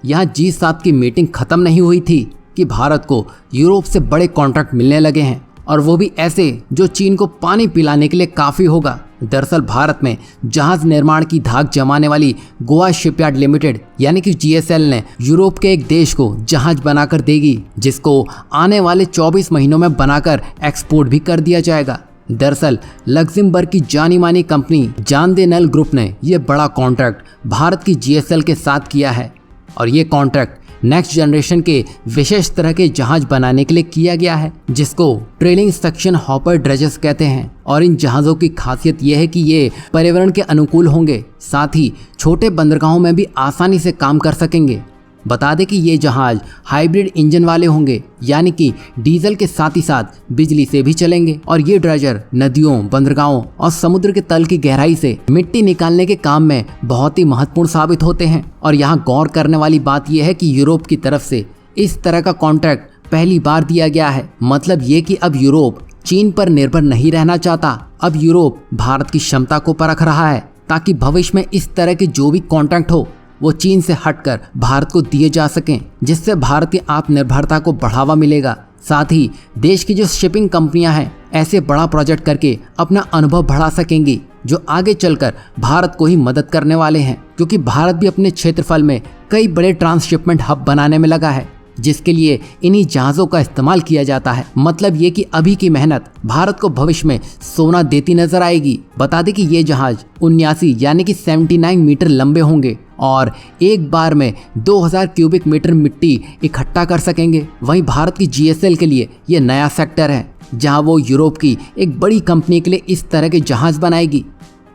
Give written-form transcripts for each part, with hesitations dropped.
यहाँ G7 की meeting खत्म नहीं हुई थी कि भारत को यूरोप से बड़े कॉन्ट्रैक्ट मिलने लगे हैं, और वो भी ऐसे जो चीन को पानी पिलाने के लिए काफ़ी होगा। दरअसल भारत में जहाज निर्माण की धाक जमाने वाली गोवा शिपयार्ड लिमिटेड यानी कि GSL ने यूरोप के एक देश को जहाज बनाकर देगी, जिसको आने वाले 24 महीनों में बनाकर एक्सपोर्ट भी कर दिया जाएगा। दरअसल लग्जमबर्ग की जानी मानी कंपनी जान दे नल ग्रुप ने यह बड़ा कॉन्ट्रैक्ट भारत की GSL के साथ किया है, और ये कॉन्ट्रैक्ट नेक्स्ट जनरेशन के विशेष तरह के जहाज बनाने के लिए किया गया है, जिसको ट्रेलिंग सक्शन हॉपर ड्रेजेस कहते हैं। और इन जहाज़ों की खासियत यह है कि ये पर्यावरण के अनुकूल होंगे, साथ ही छोटे बंदरगाहों में भी आसानी से काम कर सकेंगे। बता दें कि ये जहाज हाइब्रिड इंजन वाले होंगे, यानी कि डीजल के साथ ही साथ बिजली से भी चलेंगे, और ये ड्रेजर नदियों, बंदरगाहों और समुद्र के तल की गहराई से मिट्टी निकालने के काम में बहुत ही महत्वपूर्ण साबित होते हैं। और यहाँ गौर करने वाली बात यह है कि यूरोप की तरफ से इस तरह का कॉन्ट्रैक्ट पहली बार दिया गया है। मतलब ये कि अब यूरोप चीन पर निर्भर नहीं रहना चाहता। अब यूरोप भारत की क्षमता को परख रहा है, ताकि भविष्य में इस तरह के जो भी कॉन्ट्रैक्ट हो वो चीन से हटकर भारत को दिए जा सकें, जिससे भारत की आत्मनिर्भरता को बढ़ावा मिलेगा। साथ ही देश की जो शिपिंग कंपनियां हैं ऐसे बड़ा प्रोजेक्ट करके अपना अनुभव बढ़ा सकेंगी, जो आगे चलकर भारत को ही मदद करने वाले हैं, क्योंकि भारत भी अपने क्षेत्रफल में कई बड़े ट्रांसशिपमेंट हब बनाने में लगा है, जिसके लिए इन्हीं जहाज़ों का इस्तेमाल किया जाता है। मतलब ये कि अभी की मेहनत भारत को भविष्य में सोना देती नजर आएगी। बता दें कि ये जहाज 79 यानी कि 79 मीटर लंबे होंगे और एक बार में 2000 क्यूबिक मीटर मिट्टी इकट्ठा कर सकेंगे। वहीं भारत की GSL के लिए ये नया सेक्टर है, जहां वो यूरोप की एक बड़ी कंपनी के लिए इस तरह के जहाज बनाएगी।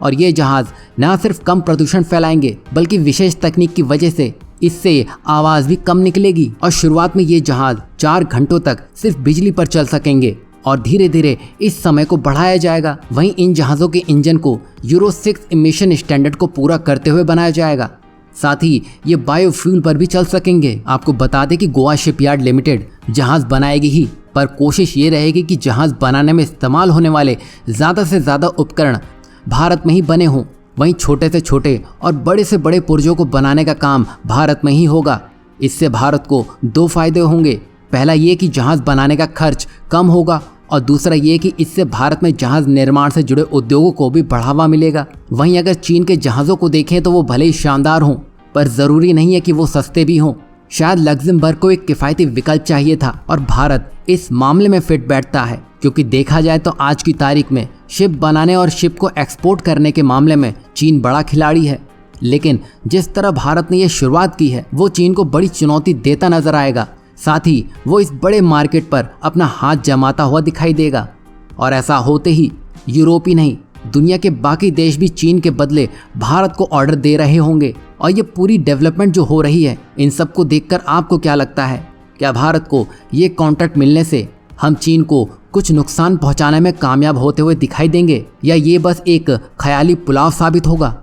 और ये जहाज न सिर्फ कम प्रदूषण फैलाएंगे, बल्कि विशेष तकनीक की वजह से इससे आवाज़ भी कम निकलेगी। और शुरुआत में ये जहाज 4 घंटों तक सिर्फ बिजली पर चल सकेंगे, और धीरे धीरे इस समय को बढ़ाया जाएगा। वहीं इन जहाज़ों के इंजन को यूरो 6 इमिशन स्टैंडर्ड को पूरा करते हुए बनाया जाएगा। साथ ही ये बायोफ्यूल पर भी चल सकेंगे। आपको बता दें कि गोवा शिपयार्ड लिमिटेड जहाज बनाएगी ही, पर कोशिश ये रहेगी कि जहाज बनाने में इस्तेमाल होने वाले ज़्यादा से ज़्यादा उपकरण भारत में ही बने हों। वहीं छोटे से छोटे और बड़े से बड़े पुर्जों को बनाने का काम भारत में ही होगा। इससे भारत को 2 फायदे होंगे। पहला ये कि जहाज बनाने का खर्च कम होगा, और दूसरा ये कि इससे भारत में जहाज निर्माण से जुड़े उद्योगों को भी बढ़ावा मिलेगा। वहीं अगर चीन के जहाज़ों को देखें तो वो भले ही शानदार हों, पर ज़रूरी नहीं है कि वो सस्ते भी हों। शायद लग्जमबर्ग को एक किफ़ायती विकल्प चाहिए था, और भारत इस मामले में फिट बैठता है, क्योंकि देखा जाए तो आज की तारीख में शिप बनाने और शिप को एक्सपोर्ट करने के मामले में चीन बड़ा खिलाड़ी है। लेकिन जिस तरह भारत ने यह शुरुआत की है, वो चीन को बड़ी चुनौती देता नजर आएगा। साथ ही वो इस बड़े मार्केट पर अपना हाथ जमाता हुआ दिखाई देगा, और ऐसा होते ही यूरोप ही नहीं, दुनिया के बाकी देश भी चीन के बदले भारत को ऑर्डर दे रहे होंगे। और ये पूरी डेवलपमेंट जो हो रही है, इन सबको देखकर आपको क्या लगता है? क्या भारत को ये कॉन्ट्रैक्ट मिलने से हम चीन को कुछ नुकसान पहुंचाने में कामयाब होते हुए दिखाई देंगे, या ये बस एक ख्याली पुलाव साबित होगा?